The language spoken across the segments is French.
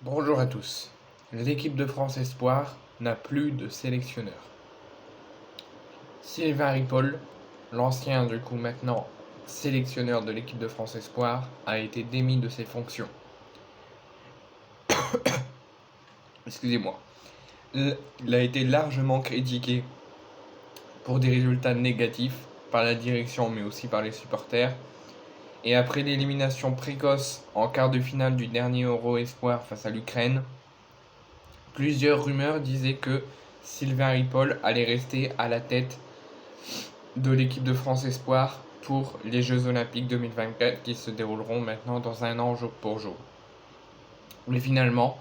Bonjour à tous. L'équipe de France Espoir n'a plus de sélectionneur. Sylvain Ripoll, l'ancien maintenant sélectionneur de l'équipe de France Espoir, a été démis de ses fonctions. Excusez-moi. Il a été largement critiqué pour des résultats négatifs par la direction mais aussi par les supporters. Et après l'élimination précoce en quart de finale du dernier Euro Espoir face à l'Ukraine, plusieurs rumeurs disaient que Sylvain Ripoll allait rester à la tête de l'équipe de France Espoir pour les Jeux Olympiques 2024 qui se dérouleront maintenant dans un an jour pour jour. Mais finalement,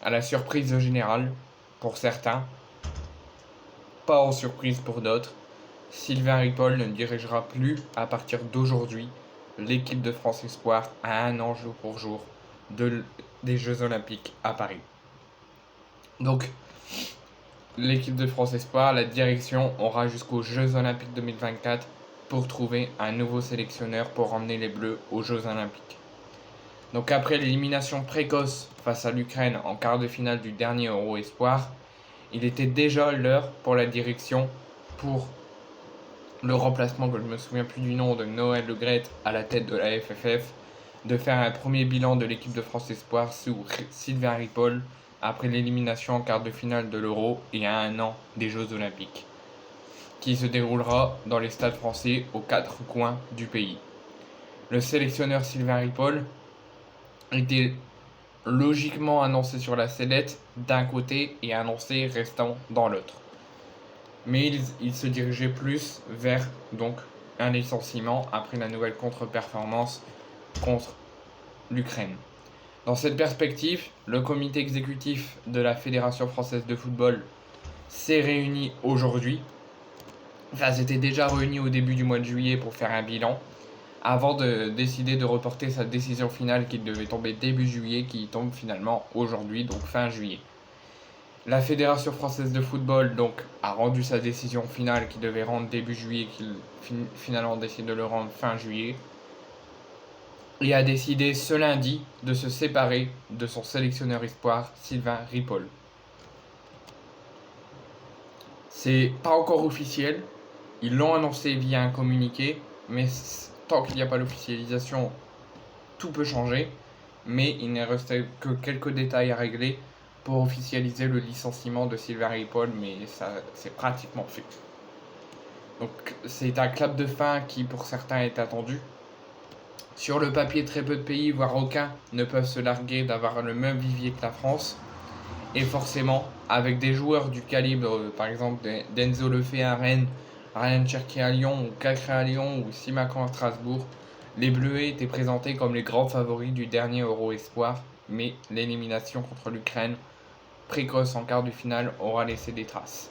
à la surprise générale pour certains, pas en surprise pour d'autres, Sylvain Ripoll ne dirigera plus à partir d'aujourd'hui l'équipe de France Espoir à un an jour pour jour des Jeux Olympiques à Paris. Donc, l'équipe de France Espoir, la direction aura jusqu'aux Jeux Olympiques 2024 pour trouver un nouveau sélectionneur pour emmener les Bleus aux Jeux Olympiques. Donc après l'élimination précoce face à l'Ukraine en quart de finale du dernier Euro Espoir, il était déjà l'heure pour la direction, pour le remplacement, que je ne me souviens plus du nom, de Noël Le Graët à la tête de la FFF, de faire un premier bilan de l'équipe de France Espoir sous Sylvain Ripoll après l'élimination en quart de finale de l'Euro et à un an des Jeux Olympiques, qui se déroulera dans les stades français aux quatre coins du pays. Le sélectionneur Sylvain Ripoll était logiquement annoncé sur la sellette d'un côté et annoncé restant dans l'autre. Mais il se dirigeait plus vers donc un licenciement après la nouvelle contre-performance contre l'Ukraine. Dans cette perspective, le comité exécutif de la Fédération française de football s'est réuni aujourd'hui. Enfin, c'était déjà réuni au début du mois de juillet pour faire un bilan, avant de décider de reporter sa décision finale qui devait tomber début juillet, qui tombe finalement aujourd'hui, donc fin juillet. La Fédération française de football donc a rendu sa décision finale qui devait rendre début juillet, qu'il finalement décide de le rendre fin juillet, et a décidé ce lundi de se séparer de son sélectionneur espoir Sylvain Ripoll. C'est pas encore officiel, ils l'ont annoncé via un communiqué, mais tant qu'il n'y a pas l'officialisation, tout peut changer, mais il n'est resté que quelques détails à régler pour officialiser le licenciement de Sylvain Ripoll, mais ça c'est pratiquement fait. Donc c'est un clap de fin qui pour certains est attendu. Sur le papier, très peu de pays, voire aucun, ne peuvent se larguer d'avoir le même vivier que la France. Et forcément, avec des joueurs du calibre, par exemple, d'Enzo Lefebvre à Rennes, Ryan Cherki à Lyon, ou Cacré à Lyon, ou Simakan à Strasbourg, les Bleuets étaient présentés comme les grands favoris du dernier Euro Espoir, mais l'élimination contre l'Ukraine, précoce en quart de finale, aura laissé des traces.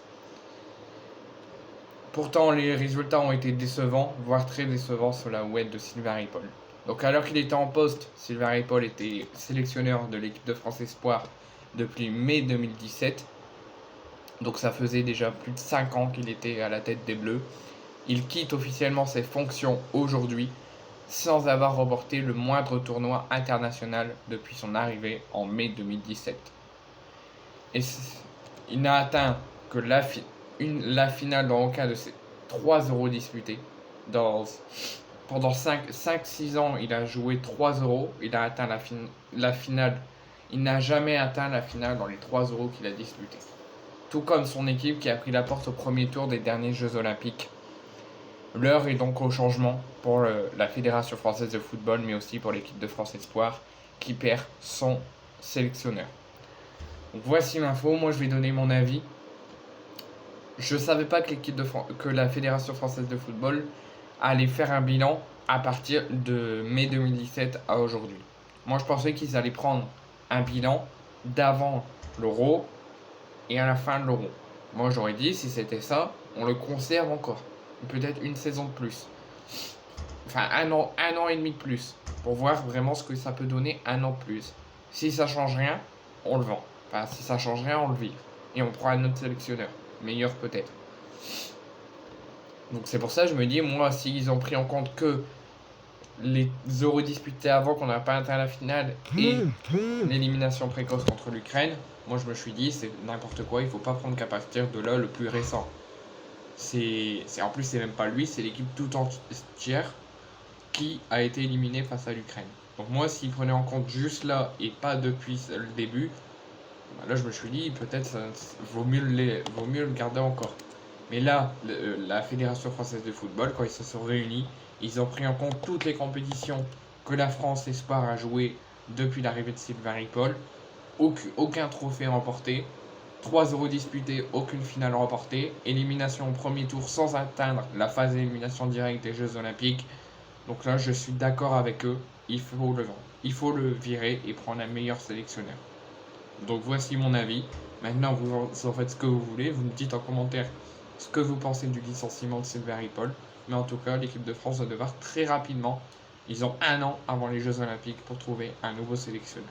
Pourtant, les résultats ont été décevants, voire très décevants sur la ouette de Sylvain Ripoll. Donc alors qu'il était en poste, Sylvain Ripoll était sélectionneur de l'équipe de France Espoir depuis mai 2017. Donc ça faisait déjà plus de 5 ans qu'il était à la tête des Bleus. Il quitte officiellement ses fonctions aujourd'hui sans avoir remporté le moindre tournoi international depuis son arrivée en mai 2017. Et il n'a atteint que la finale dans aucun de ses 3 euros disputés. Pendant 5-6 ans, il a joué 3 euros. Il a atteint la finale. Il n'a jamais atteint la finale dans les 3 euros qu'il a disputés. Tout comme son équipe qui a pris la porte au premier tour des derniers Jeux Olympiques. L'heure est donc au changement pour la Fédération française de football, mais aussi pour l'équipe de France Espoir, qui perd son sélectionneur. Donc voici l'info, moi je vais donner mon avis. Je ne savais pas que la Fédération française de football allait faire un bilan à partir de mai 2017 à aujourd'hui. Moi je pensais qu'ils allaient prendre un bilan d'avant l'Euro et à la fin de l'Euro. Moi j'aurais dit, si c'était ça, on le conserve encore. Peut-être une saison de plus. Enfin un an et demi de plus. Pour voir vraiment ce que ça peut donner un an de plus. Si ça change rien, on le vend. Enfin si ça change rien, on le vire. Et on prend un autre sélectionneur. Meilleur peut-être. Donc c'est pour ça que je me dis, moi, s'ils ont pris en compte que les euros disputés avant qu'on n'a pas atteint la finale et l'élimination précoce contre l'Ukraine, moi je me suis dit c'est n'importe quoi, il faut pas prendre qu'à partir de là le plus récent. En plus c'est même pas lui, c'est l'équipe tout entière qui a été éliminée face à l'Ukraine. Donc moi s'il prenait en compte juste là et pas depuis le début, bah là je me suis dit peut-être vaut mieux le garder encore. Mais là, la Fédération française de football, quand ils se sont réunis, ils ont pris en compte toutes les compétitions que la France Espoir a jouées depuis l'arrivée de Sylvain Ripoll. Aucun trophée remporté, 3 euros disputés, aucune finale remportée, élimination au premier tour sans atteindre la phase d'élimination directe des Jeux Olympiques. Donc là, je suis d'accord avec eux, il faut le virer et prendre un meilleur sélectionneur. Donc voici mon avis. Maintenant, vous en faites ce que vous voulez. Vous me dites en commentaire ce que vous pensez du licenciement de Sylvain Ripoll. Mais en tout cas, l'équipe de France va devoir très rapidement, ils ont 1 an avant les Jeux Olympiques pour trouver un nouveau sélectionneur.